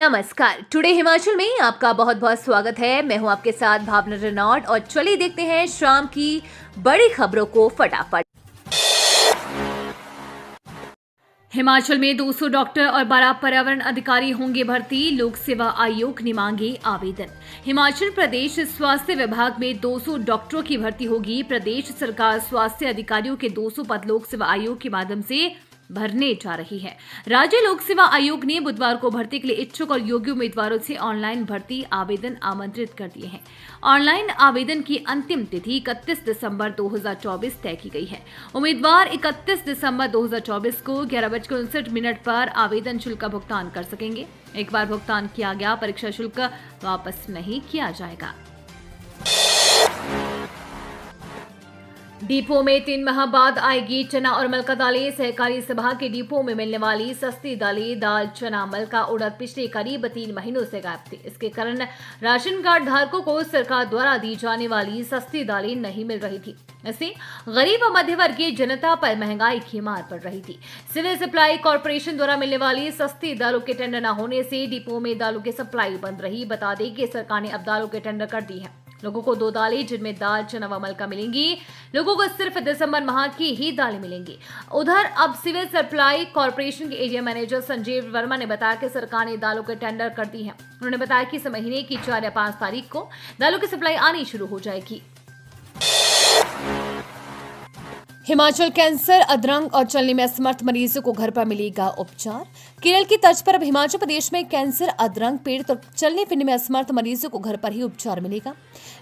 नमस्कार। टुडे हिमाचल में आपका बहुत बहुत स्वागत है। मैं हूं आपके साथ भावना रेनॉल्ड और चलिए देखते हैं शाम की बड़ी खबरों को फटाफट। हिमाचल में 200 डॉक्टर और 12 पर्यावरण अधिकारी होंगे भर्ती, लोक सेवा आयोग ने मांगे आवेदन। हिमाचल प्रदेश स्वास्थ्य विभाग में 200 डॉक्टरों की भर्ती होगी। प्रदेश सरकार स्वास्थ्य अधिकारियों के 200 पद लोक सेवा आयोग के माध्यम से भरने जा रही है। राज्य लोक सेवा आयोग ने बुधवार को भर्ती के लिए इच्छुक और योग्य उम्मीदवारों से ऑनलाइन भर्ती आवेदन आमंत्रित कर दिए हैं। ऑनलाइन आवेदन की अंतिम तिथि 31 दिसंबर 2024 तय की गई है। उम्मीदवार 31 दिसंबर 2024 को 11:59 पर आवेदन शुल्क का भुगतान कर सकेंगे। एक बार भुगतान किया गया परीक्षा शुल्क वापस नहीं किया जाएगा। डिपो में 3 माह बाद आएगी चना और मल का दालें। सहकारी सभा के डिपो में मिलने वाली सस्ती दालें दाल, चना, मल का उड़द पिछले करीब 3 महीनों से गायब थी। इसके कारण राशन कार्ड धारकों को सरकार द्वारा दी जाने वाली सस्ती दालें नहीं मिल रही थी। इससे गरीब और मध्य वर्गीय जनता पर महंगाई की मार पड़ रही थी। सिविल सप्लाई कॉर्पोरेशन द्वारा मिलने वाली सस्ती दालों के टेंडर न होने से डिपो में दालों की सप्लाई बंद रही। बता दें कि सरकार ने अब दालों के टेंडर कर दी है। लोगों को 2 दालें जिनमें दाल, चना व मल का मिलेंगी। लोगों को सिर्फ दिसंबर माह की ही दालें मिलेंगी। उधर अब सिविल सप्लाई कॉर्पोरेशन के एरिया मैनेजर संजीव वर्मा ने बताया कि सरकार ने दालों के टेंडर कर दी है। उन्होंने बताया कि इस महीने की 4 या 5 तारीख को दालों की सप्लाई आनी शुरू हो जाएगी। हिमाचल कैंसर, अधरंग और चलने में असमर्थ मरीजों को घर पर मिलेगा उपचार। केरल की तर्ज पर अब हिमाचल प्रदेश में कैंसर, अधरंग, पीड़ित और चलने फिरने में असमर्थ मरीजों को घर पर ही उपचार मिलेगा।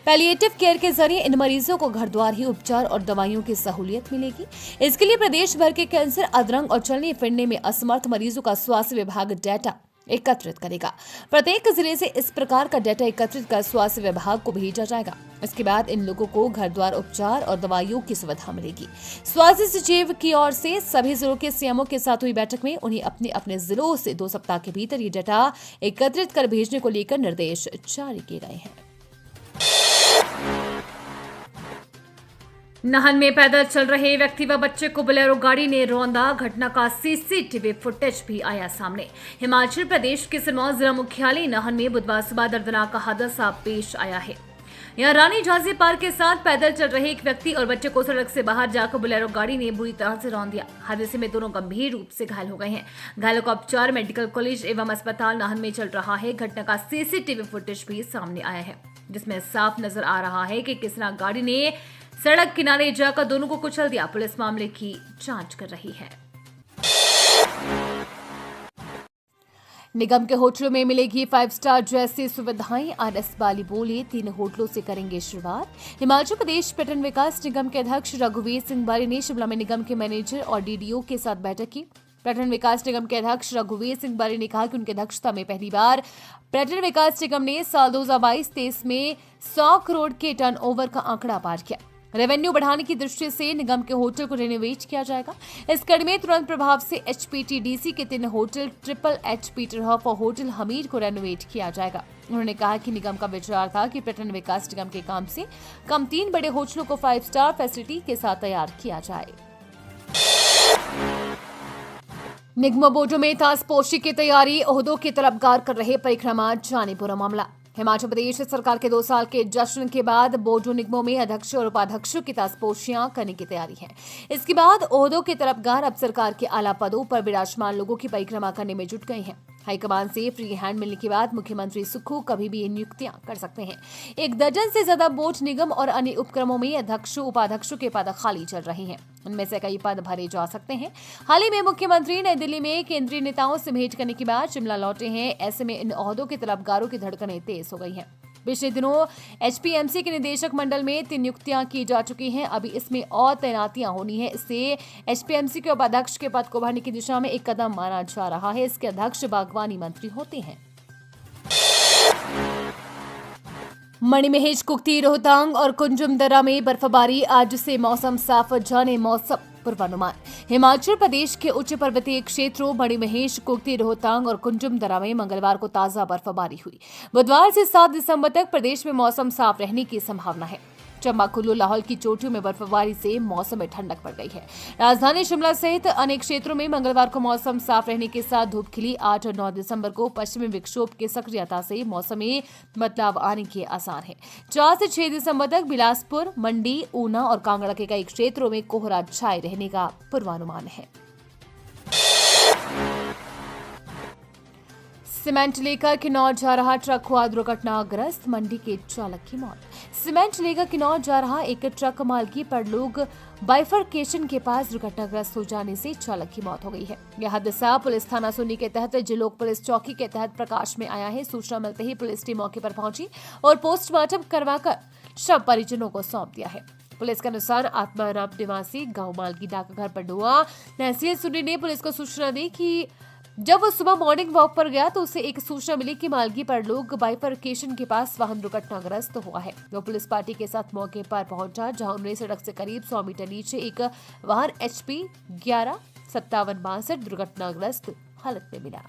पैलिएटिव केयर के जरिए इन मरीजों को घर द्वार ही उपचार और दवाइयों की सहूलियत मिलेगी। इसके लिए प्रदेश भर के कैंसर, अधरंग और चलने फिरने में असमर्थ मरीजों का स्वास्थ्य विभाग डाटा एकत्रित करेगा। प्रत्येक जिले से इस प्रकार का डाटा एकत्रित कर स्वास्थ्य विभाग को भेजा जाएगा। इसके बाद इन लोगों को घर द्वार उपचार और दवाइयों की सुविधा मिलेगी। स्वास्थ्य सचिव की ओर से सभी जिलों के सीएमओ के साथ हुई बैठक में उन्हें अपने अपने जिलों से 2 सप्ताह के भीतर ये डाटा एकत्रित कर भेजने को लेकर निर्देश जारी किए गए हैं। नाहन में पैदल चल रहे व्यक्ति व बच्चे को बोलेरो गाड़ी ने रौंदा। घटना का सीसीटीवी फुटेज भी आया सामने। हिमाचल प्रदेश के सिरमौर जिला मुख्यालय नाहन में बुधवार सुबह दर्दनाक हादसा पेश आया है। यहाँ रानी झांसी पार्क के साथ पैदल चल रहे एक व्यक्ति और बच्चे को सड़क से बाहर जाकर बोलेरो गाड़ी ने बुरी तरह से रौंद दिया। हादसे में दोनों गंभीर रूप से घायल हो गए हैं। घायलों का उपचार मेडिकल कॉलेज एवं अस्पताल नाहन में चल रहा है। घटना का सीसीटीवी फुटेज भी सामने आया है, जिसमें साफ नजर आ रहा है कि किस तरह गाड़ी ने सड़क किनारे जाकर दोनों को कुचल दिया। पुलिस मामले की जांच कर रही है। निगम के होटलों में मिलेगी 5 स्टार जैसी सुविधाएं। आरएस बाली बोले 3 होटलों से करेंगे शुरुआत। हिमाचल प्रदेश पर्यटन विकास निगम के अध्यक्ष रघुवीर सिंह बाली ने शिमला में निगम के मैनेजर और डीडीओ के साथ बैठक की। पर्यटन विकास निगम के अध्यक्ष रघुवीर सिंह बाली ने कहा कि उनकी अध्यक्षता में पहली बार पर्यटन विकास निगम ने साल 2022-23 में 100 करोड़ के टर्नओवर का आंकड़ा पार किया। रेवेन्यू बढ़ाने की दृष्टि से निगम के होटल को रिनोवेट किया जाएगा। इस कड़ी में तुरंत प्रभाव से एचपीटीडीसी के 3 hotel triple H Peterhof और होटल हमीर को रेनोवेट किया जाएगा। उन्होंने कहा कि निगम का विचार था कि पर्यटन विकास निगम के काम से कम 3 बड़े होटलों को 5 स्टार फैसिलिटी के साथ तैयार किया जाए। निगम बोर्डों में ताजपोशी की तैयारी, ओहदों की तलबगार कर रहे परिक्रमा जाने पूरा मामला। हिमाचल प्रदेश सरकार के 2 साल के जश्न के बाद बोर्डो निगमों में अध्यक्ष और उपाध्यक्षों की ताजपोशियां करने की तैयारी है। इसके बाद ओहदों के तलबगार अब सरकार के आला पदों पर विराजमान लोगों की परिक्रमा करने में जुट गए हैं। हाईकमान से फ्री हैंड मिलने के बाद मुख्यमंत्री सुक्खू कभी भी नियुक्तियां कर सकते हैं। 1 दर्जन से ज्यादा बोर्ड निगम और अन्य उपक्रमों में अध्यक्षों उपाध्यक्षों के पद खाली चल रहे हैं। उनमें से कई पद भरे जा सकते हैं। हाल ही में मुख्यमंत्री नई दिल्ली में केंद्रीय नेताओं से भेंट करने के बाद शिमला लौटे हैं। ऐसे में इन ओहदों के तलबगारों की धड़कनें तेज हो गई हैं। पिछले दिनों एचपीएमसी के निदेशक मंडल में 3 नियुक्तियां की जा चुकी हैं। अभी इसमें और तैनातियां होनी है। इससे एचपीएमसी के उपाध्यक्ष के पद को भरने की दिशा में एक कदम माना जा रहा है। इसके अध्यक्ष बागवानी मंत्री होते हैं। मणिमहेश, कुक्ति, रोहतांग और कुंजुम दर्रा में बर्फबारी। आज से मौसम साफ, जाने मौसम पूर्वानुमान। हिमाचल प्रदेश के उच्च पर्वतीय क्षेत्रों मणिमहेश, कुक्ति, रोहतांग और कुंजुम दर्रा में मंगलवार को ताजा बर्फबारी हुई। बुधवार से 7 दिसंबर तक प्रदेश में मौसम साफ रहने की संभावना है। चंबा, कुल्लू, लाहौल की चोटियों में बर्फबारी से मौसम में ठंडक पड़ गई है। राजधानी शिमला सहित अनेक क्षेत्रों में मंगलवार को मौसम साफ रहने के साथ धूप खिली। 8 और 9 दिसंबर को पश्चिमी विक्षोभ की सक्रियता से मौसम में बदलाव आने के आसार हैं। 4 से 6 दिसंबर तक बिलासपुर, मंडी, ऊना और कांगड़ा के कई क्षेत्रों में कोहरा छाए रहने का पूर्वानुमान है। सीमेंट लेकर किन्नौर जा रहा ट्रक हुआ दुर्घटनाग्रस्त, मंडी के चालक की मौत। सीमेंट लेकर किन्नौर जा रहा एक ट्रक मालगी पर लोग बाइफरकेशन के पास दुर्घटनाग्रस्त हो जाने से चालक की मौत हो गई है। यह हादसा पुलिस थाना सुन्नी के तहत जिलोक पुलिस चौकी के तहत प्रकाश में आया है। सूचना मिलते ही पुलिस टीम मौके पर पहुंची और पोस्टमार्टम करवाकर शव परिजनों को सौंप दिया है। पुलिस के अनुसार आत्माराम निवासी गांव मालगी डाकघर पंडुआ तहसील सुन्नी ने पुलिस को सूचना दी कि जब वो सुबह मॉर्निंग वॉक पर गया तो उसे एक सूचना मिली कि मालगी पर लोग बाइफरकेशन के पास वाहन दुर्घटनाग्रस्त हुआ है। वो पुलिस पार्टी के साथ मौके पर पहुंचा, जहां उन्हें सड़क से करीब 100 मीटर नीचे एक वाहन HP 115762 दुर्घटनाग्रस्त हालत में मिला।